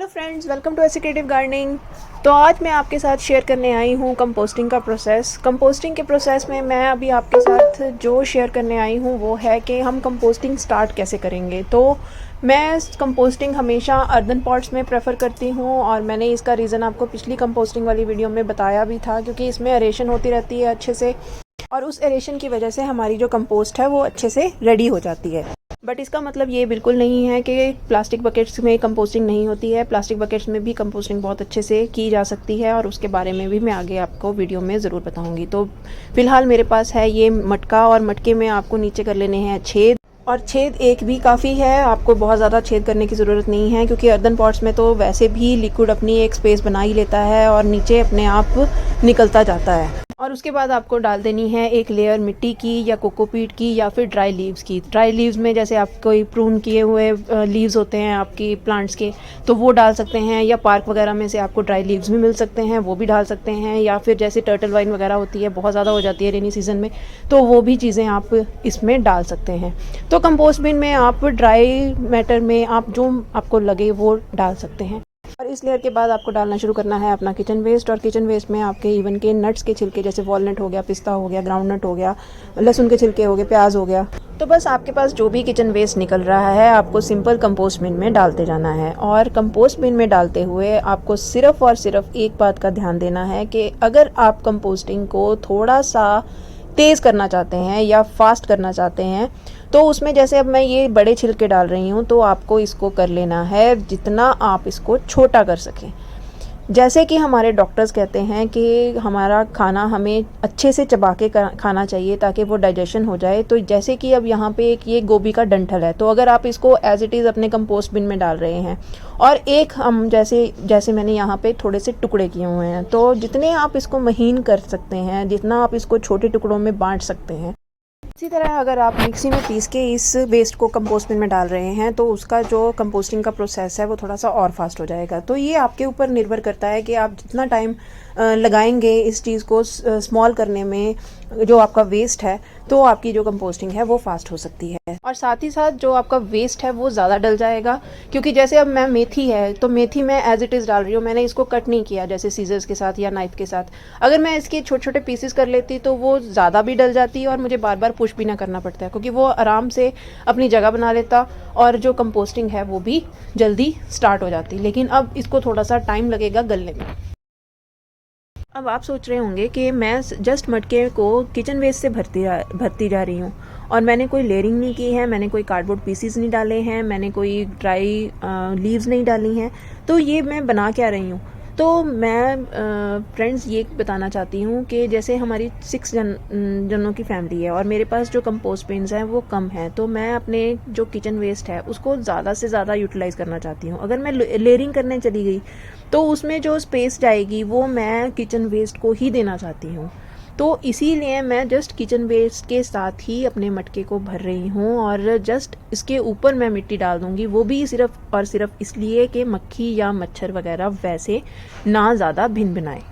Hello friends, welcome to ऐसी creative gardening. तो आज मैं आपके साथ शेयर करने आई हूँ कंपोस्टिंग का प्रोसेस। कंपोस्टिंग के प्रोसेस में मैं अभी आपके साथ जो शेयर करने आई हूँ वो है कि हम कंपोस्टिंग स्टार्ट कैसे करेंगे। तो मैं कंपोस्टिंग हमेशा अर्दन पॉट्स में प्रेफर करती हूँ और मैंने इसका रीज़न आपको पिछली कंपोस्टिंग वाली वीडियो में बताया भी था, क्योंकि इसमें एरेशन होती रहती है अच्छे से और उस एरेशन की वजह से हमारी जो कंपोस्ट है वो अच्छे से रेडी हो जाती है। बट इसका मतलब ये बिल्कुल नहीं है कि प्लास्टिक बकेट्स में कंपोस्टिंग नहीं होती है। प्लास्टिक बकेट्स में भी कंपोस्टिंग बहुत अच्छे से की जा सकती है और उसके बारे में भी मैं आगे आपको वीडियो में ज़रूर बताऊंगी। तो फ़िलहाल मेरे पास है ये मटका और मटके में आपको नीचे कर लेने हैं छेद, और छेद एक भी काफ़ी है, आपको बहुत ज़्यादा छेद करने की ज़रूरत नहीं है, क्योंकि अर्दन पॉट्स में तो वैसे भी लिक्विड अपनी एक स्पेस बना ही लेता है और नीचे अपने आप निकलता जाता है। और उसके बाद आपको डाल देनी है एक लेयर मिट्टी की या कोकोपीट की या फिर ड्राई लीव्स की। ड्राई लीव्स में जैसे आप कोई प्रून किए हुए लीव्स होते हैं आपकी प्लांट्स के, तो वो डाल सकते हैं, या पार्क वगैरह में से आपको ड्राई लीव्स भी मिल सकते हैं, वो भी डाल सकते हैं, या फिर जैसे टर्टल वाइन वगैरह होती है, बहुत ज़्यादा हो जाती है रेनी सीजन में, तो वो भी चीज़ें आप इसमें डाल सकते हैं। तो कंपोस्ट बिन में आप ड्राई मैटर में आप जो आपको लगे वो डाल सकते हैं। और इस लेयर के बाद आपको डालना शुरू करना है अपना किचन वेस्ट। और किचन वेस्ट में आपके इवन के नट्स के छिलके, जैसे वॉलनट हो गया, पिस्ता हो गया, ग्राउंड नट हो गया, लहसुन के छिलके हो गए, प्याज हो गया, तो बस आपके पास जो भी किचन वेस्ट निकल रहा है आपको सिंपल कंपोस्ट बिन में डालते जाना है। और कंपोस्ट बिन में डालते हुए आपको सिर्फ और सिर्फ एक बात का ध्यान देना है कि अगर आप कंपोस्टिंग को थोड़ा सा तेज़ करना चाहते हैं या फास्ट करना चाहते हैं, तो उसमें जैसे अब मैं ये बड़े छिलके डाल रही हूँ, तो आपको इसको कर लेना है जितना आप इसको छोटा कर सकें। जैसे कि हमारे डॉक्टर्स कहते हैं कि हमारा खाना हमें अच्छे से चबा के खाना चाहिए ताकि वो डाइजेशन हो जाए। तो जैसे कि अब यहाँ पे एक ये गोभी का डंठल है, तो अगर आप इसको एज इट इज़ अपने कंपोस्ट बिन में डाल रहे हैं और एक हम जैसे मैंने यहाँ पे थोड़े से टुकड़े किए हुए हैं, तो जितने आप इसको महीन कर सकते हैं, जितना आप इसको छोटे टुकड़ों में बांट सकते हैं। इसी तरह अगर आप मिक्सी में पीस के इस वेस्ट को कंपोस्ट बिन में डाल रहे हैं, तो उसका जो कंपोस्टिंग का प्रोसेस है वो थोड़ा सा और फास्ट हो जाएगा। तो ये आपके ऊपर निर्भर करता है कि आप जितना टाइम लगाएंगे इस चीज़ को स्मॉल करने में, जो आपका वेस्ट है, तो आपकी जो कंपोस्टिंग है वो फास्ट हो सकती है। और साथ ही साथ जो आपका वेस्ट है वो ज़्यादा डल जाएगा, क्योंकि जैसे अब मैं मेथी है, तो मेथी मैं एज इट इज़ डाल रही हूँ, मैंने इसको कट नहीं किया जैसे सीजर्स के साथ या नाइफ के साथ। अगर मैं इसके छोटे छोटे पीसेस कर लेती तो वो ज़्यादा भी डल जाती और मुझे बार बार पुश भी ना करना पड़ता है, क्योंकि वो आराम से अपनी जगह बना लेता और जो कंपोस्टिंग है वो भी जल्दी स्टार्ट हो जाती। लेकिन अब इसको थोड़ा सा टाइम लगेगा गलने में। अब आप सोच रहे होंगे कि मैं जस्ट मटके को किचन वेस्ट से भरती जा रही हूँ और मैंने कोई लेयरिंग नहीं की है, मैंने कोई कार्डबोर्ड पीसीस नहीं डाले हैं, मैंने कोई ड्राई लीव्स नहीं डाली हैं, तो ये मैं बना क्या रही हूँ। तो मैं फ्रेंड्स ये बताना चाहती हूँ कि जैसे हमारी 6 जनों की फैमिली है और मेरे पास जो कंपोस्ट बिन्स हैं वो कम है, तो मैं अपने जो किचन वेस्ट है उसको ज़्यादा से ज़्यादा यूटिलाइज़ करना चाहती हूँ। अगर मैं लेयरिंग करने चली गई तो उसमें जो स्पेस जाएगी वो मैं किचन वेस्ट को ही देना चाहती हूँ। तो इसीलिए मैं जस्ट किचन वेस्ट के साथ ही अपने मटके को भर रही हूँ और जस्ट इसके ऊपर मैं मिट्टी डाल दूँगी, वो भी सिर्फ और सिर्फ इसलिए कि मक्खी या मच्छर वगैरह वैसे ना ज़्यादा भिन भिनाए।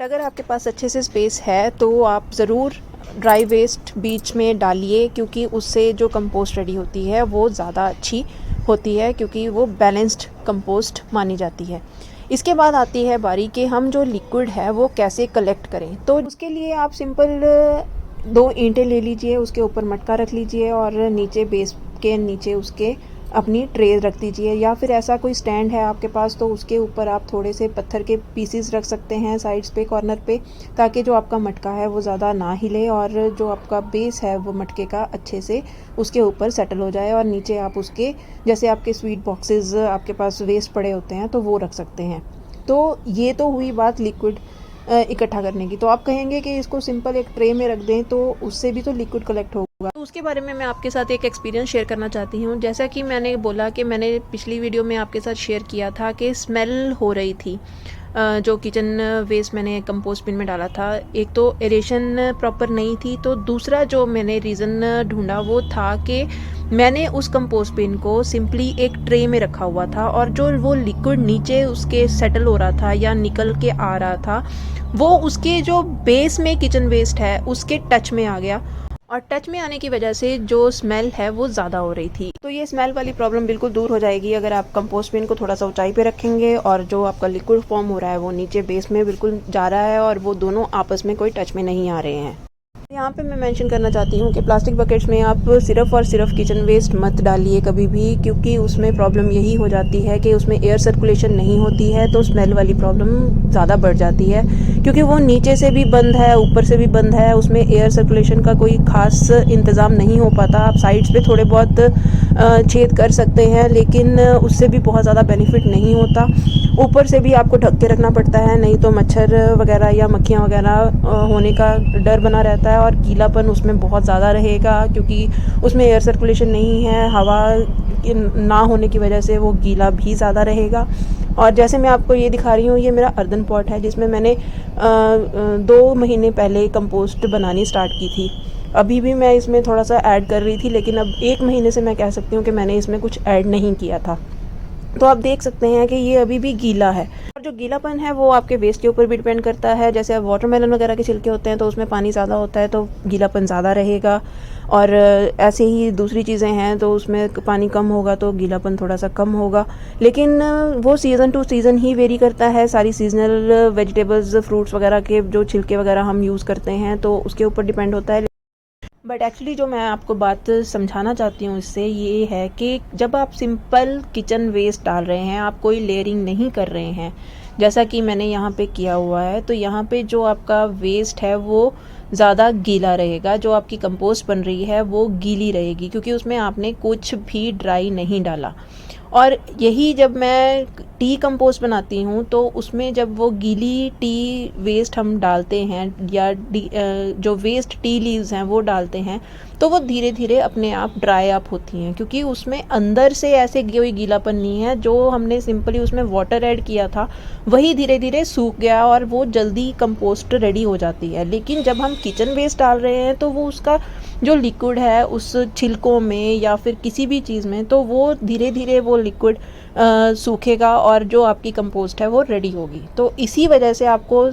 अगर आपके पास अच्छे से स्पेस है तो आप ज़रूर ड्राई वेस्ट बीच में डालिए, क्योंकि उससे जो कंपोस्ट रेडी होती है वो ज़्यादा अच्छी होती है, क्योंकि वो बैलेंस्ड कंपोस्ट मानी जाती है। इसके बाद आती है बारी कि हम जो लिक्विड है वो कैसे कलेक्ट करें। तो उसके लिए आप सिंपल 2 ईंटें ले लीजिए, उसके ऊपर मटका रख लीजिए और नीचे बेस के नीचे उसके अपनी ट्रे रख दीजिए, या फिर ऐसा कोई स्टैंड है आपके पास तो उसके ऊपर आप थोड़े से पत्थर के पीसीस रख सकते हैं साइड्स पे, कॉर्नर पे, ताकि जो आपका मटका है वो ज़्यादा ना हिले और जो आपका बेस है वो मटके का अच्छे से उसके ऊपर सेटल हो जाए। और नीचे आप उसके जैसे आपके स्वीट बॉक्सेस आपके पास वेस्ट पड़े होते हैं तो वो रख सकते हैं। तो ये तो हुई बात लिक्विड इकट्ठा करने की। तो आप कहेंगे कि इसको सिंपल एक ट्रे में रख दें तो उससे भी तो लिक्विड कलेक्ट होगा। तो उसके बारे में मैं आपके साथ एक एक्सपीरियंस शेयर करना चाहती हूँ। जैसा कि मैंने बोला कि मैंने पिछली वीडियो में आपके साथ शेयर किया था कि स्मेल हो रही थी जो किचन वेस्ट मैंने कंपोस्ट बिन में डाला था। एक तो एरेशन प्रॉपर नहीं थी, तो दूसरा जो मैंने रीज़न ढूंढा वो था कि मैंने उस कंपोस्ट बिन को सिंपली एक ट्रे में रखा हुआ था और जो वो लिक्विड नीचे उसके सेटल हो रहा था या निकल के आ रहा था वो उसके जो बेस में किचन वेस्ट है उसके टच में आ गया और टच में आने की वजह से जो स्मेल है वो ज़्यादा हो रही थी। तो ये स्मेल वाली प्रॉब्लम बिल्कुल दूर हो जाएगी अगर आप कंपोस्ट बिन को थोड़ा सा ऊंचाई पे रखेंगे और जो आपका लिक्विड फॉर्म हो रहा है वो नीचे बेस में बिल्कुल जा रहा है और वो दोनों आपस में कोई टच में नहीं आ रहे हैं। यहाँ पे मैं मेंशन करना चाहती हूँ कि प्लास्टिक बकेट्स में आप सिर्फ और सिर्फ किचन वेस्ट मत डालिए कभी भी, क्योंकि उसमें प्रॉब्लम यही हो जाती है कि उसमें एयर सर्कुलेशन नहीं होती है, तो स्मेल वाली प्रॉब्लम ज़्यादा बढ़ जाती है, क्योंकि वो नीचे से भी बंद है ऊपर से भी बंद है, उसमें एयर सर्कुलेशन का कोई ख़ास इंतज़ाम नहीं हो पाता। आप साइड्स पे थोड़े बहुत छेद कर सकते हैं लेकिन उससे भी बहुत ज़्यादा बेनिफिट नहीं होता। ऊपर से भी आपको ढक के रखना पड़ता है, नहीं तो मच्छर वगैरह या मक्खियाँ वगैरह होने का डर बना रहता है और गीलापन उसमें बहुत ज़्यादा रहेगा, क्योंकि उसमें एयर सर्कुलेशन नहीं है, हवा ना होने की वजह से वो गीला भी ज़्यादा रहेगा। और जैसे मैं आपको ये दिखा रही हूँ, ये मेरा अर्दन पॉट है जिसमें मैंने 2 महीने पहले कंपोस्ट बनानी स्टार्ट की थी। अभी भी मैं इसमें थोड़ा सा ऐड कर रही थी, लेकिन अब 1 महीने से मैं कह सकती हूँ कि मैंने इसमें कुछ ऐड नहीं किया था। तो आप देख सकते हैं कि ये अभी भी गीला है। और जो गीलापन है वो आपके वेस्ट के ऊपर भी डिपेंड करता है। जैसे अब वाटरमेलन वगैरह के छिलके होते हैं तो उसमें पानी ज़्यादा होता है तो गीलापन ज़्यादा रहेगा, और ऐसे ही दूसरी चीज़ें हैं तो उसमें पानी कम होगा तो गीलापन थोड़ा सा कम होगा। लेकिन वो सीज़न टू सीज़न ही वेरी करता है। सारी सीजनल वेजिटेबल्स फ्रूट्स वगैरह के जो छिलके वगैरह हम यूज़ करते हैं तो उसके ऊपर डिपेंड होता है। बट एक्चुअली जो मैं आपको बात समझाना चाहती हूँ इससे ये है कि जब आप सिंपल किचन वेस्ट डाल रहे हैं, आप कोई लेयरिंग नहीं कर रहे हैं जैसा कि मैंने यहाँ पे किया हुआ है, तो यहाँ पे जो आपका वेस्ट है वो ज़्यादा गीला रहेगा, जो आपकी कंपोस्ट बन रही है वो गीली रहेगी, क्योंकि उसमें आपने कुछ भी ड्राई नहीं डाला। और यही जब मैं टी कंपोस्ट बनाती हूँ तो उसमें जब वो गीली टी वेस्ट हम डालते हैं या जो वेस्ट टी लीव्स हैं वो डालते हैं तो वो धीरे धीरे अपने आप ड्राई अप होती हैं, क्योंकि उसमें अंदर से ऐसे कोई गीलापन नहीं है। जो हमने सिंपली उसमें वाटर ऐड किया था वही धीरे धीरे सूख गया और वो जल्दी कंपोस्ट रेडी हो जाती है। लेकिन जब हम किचन वेस्ट डाल रहे हैं तो वो उसका जो लिक्विड है उस छिलकों में या फिर किसी भी चीज़ में, तो वो धीरे धीरे वो लिक्विड सूखेगा और जो आपकी कंपोस्ट है वो रेडी होगी। तो इसी वजह से आपको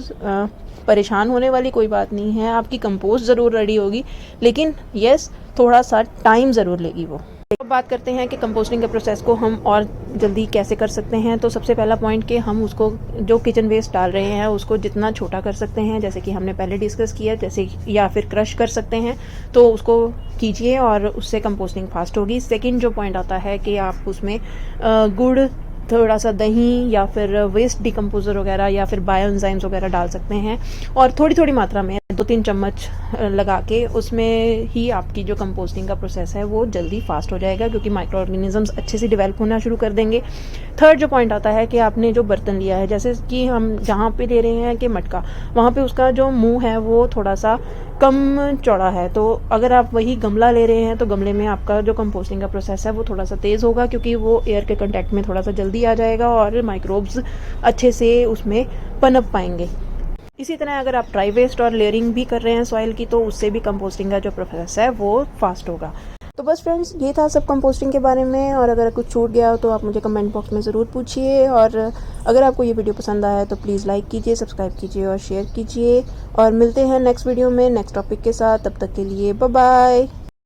परेशान होने वाली कोई बात नहीं है, आपकी कंपोस्ट ज़रूर रेडी होगी, लेकिन यस थोड़ा सा टाइम ज़रूर लेगी वो। अब बात करते हैं कि कंपोस्टिंग के प्रोसेस को हम और जल्दी कैसे कर सकते हैं। तो सबसे पहला पॉइंट कि हम उसको जो किचन वेस्ट डाल रहे हैं उसको जितना छोटा कर सकते हैं, जैसे कि हमने पहले डिस्कस किया, जैसे या फिर क्रश कर सकते हैं तो उसको कीजिए और उससे कंपोस्टिंग फास्ट होगी। सेकंड जो पॉइंट आता है कि आप उसमें गुड़, थोड़ा सा दही या फिर वेस्ट डिकम्पोजर वगैरह या फिर बायो एंजाइम्स वगैरह डाल सकते हैं और थोड़ी थोड़ी मात्रा में 2-3 चम्मच लगा के उसमें ही आपकी जो कंपोस्टिंग का प्रोसेस है वो जल्दी फास्ट हो जाएगा, क्योंकि माइक्रो ऑर्गेनिजम्स अच्छे से डेवलप होना शुरू कर देंगे। थर्ड जो पॉइंट आता है कि आपने जो बर्तन लिया है, जैसे कि हम जहाँ पे ले रहे हैं कि मटका, वहाँ पे उसका जो मुंह है वो थोड़ा सा कम चौड़ा है, तो अगर आप वही गमला ले रहे हैं तो गमले में आपका जो कंपोस्टिंग का प्रोसेस है वो थोड़ा सा तेज़ होगा, क्योंकि वो एयर के कांटेक्ट में थोड़ा सा जल्दी आ जाएगा और माइक्रोब्स अच्छे से उसमें पनप पाएंगे। इसी तरह अगर आप ड्राई वेस्ट और लेयरिंग भी कर रहे हैं सॉइल की तो उससे भी कंपोस्टिंग का जो प्रोसेस है वो फास्ट होगा। तो बस फ्रेंड्स, ये था सब कंपोस्टिंग के बारे में, और अगर कुछ छूट गया हो तो आप मुझे कमेंट बॉक्स में ज़रूर पूछिए, और अगर आपको ये वीडियो पसंद आया तो प्लीज़ लाइक कीजिए, सब्सक्राइब कीजिए और शेयर कीजिए, और मिलते हैं नेक्स्ट वीडियो में नेक्स्ट टॉपिक के साथ। तब तक के लिए बाय बाय।